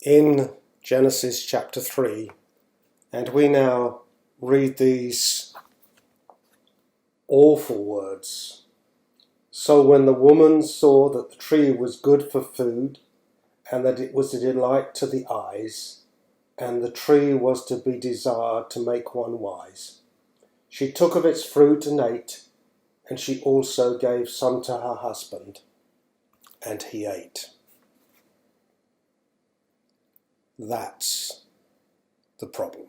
in Genesis chapter 3, and we now read these awful words. So when the woman saw that the tree was good for food, and that it was a delight to the eyes, and the tree was to be desired to make one wise, she took of its fruit and ate, and she also gave some to her husband, and he ate. That's the problem.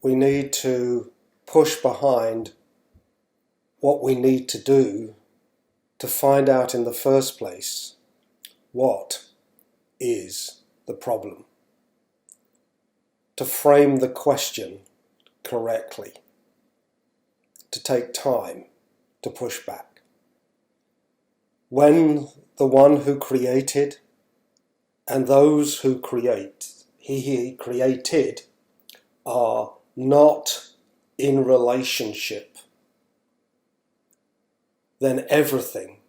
We need to push behind what we need to do to find out in the first place what is the problem. To frame the question correctly. To take time to push back. When the one who created and those who he created are not in relationship, then everything,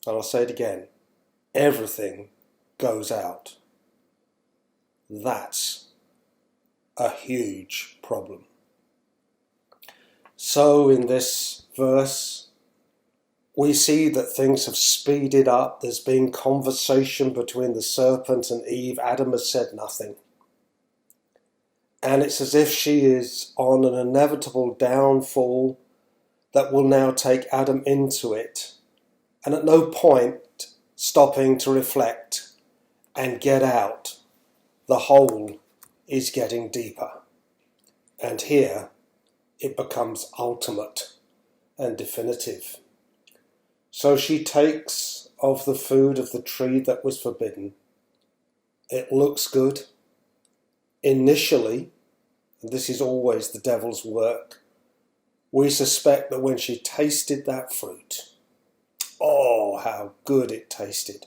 and I'll say it again, everything goes out. That's a huge problem. So in this verse, we see that things have speeded up. There's been conversation between the serpent and Eve. Adam has said nothing. And it's as if she is on an inevitable downfall that will now take Adam into it. And at no point stopping to reflect and get out. The hole is getting deeper. And here it becomes ultimate and definitive. So she takes of the food of the tree that was forbidden. It looks good. Initially, and this is always the devil's work, we suspect that when she tasted that fruit, oh, how good it tasted.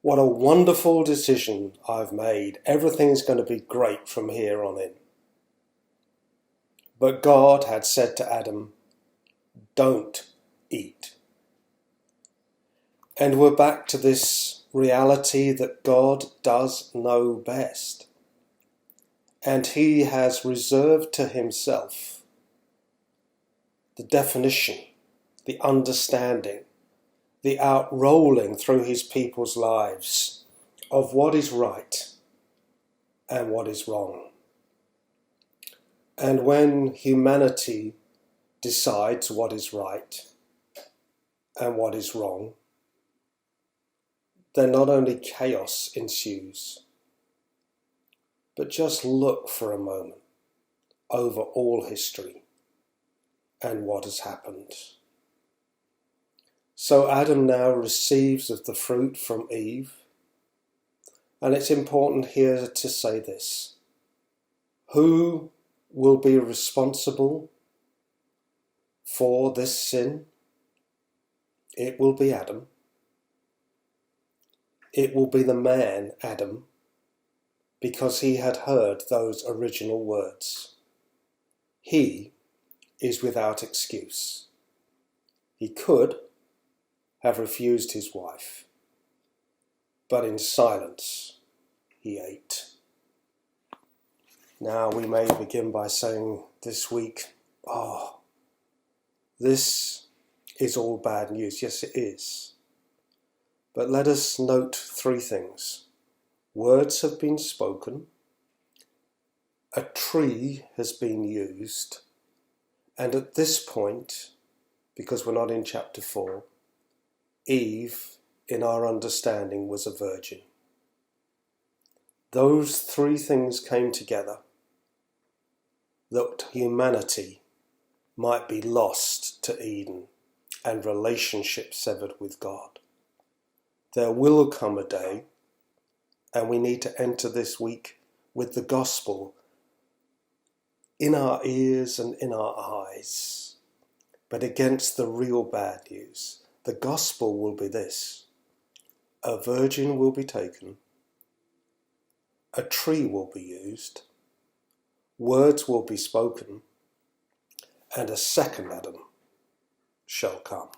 What a wonderful decision I've made. Everything's going to be great from here on in. But God had said to Adam, don't eat. And we're back to this reality that God does know best. And he has reserved to himself the definition, the understanding, the outrolling through his people's lives of what is right and what is wrong. And when humanity decides what is right and what is wrong, then not only chaos ensues, but just look for a moment over all history and what has happened. So Adam now receives of the fruit from Eve, and it's important here to say this. Who will be responsible for this sin? It will be Adam. It will be the man, Adam, because he had heard those original words. He is without excuse. He could have refused his wife, but in silence he ate. Now we may begin by saying this week, this is all bad news. Yes, it is. But let us note three things. Words have been spoken, a tree has been used, and at this point, because we're not in chapter 4, Eve, in our understanding, was a virgin. Those three things came together that humanity might be lost to Eden and relationship severed with God. There will come a day, and we need to enter this week with the gospel in our ears and in our eyes, but against the real bad news. The gospel will be this: a virgin will be taken, a tree will be used, words will be spoken, and a second Adam shall come.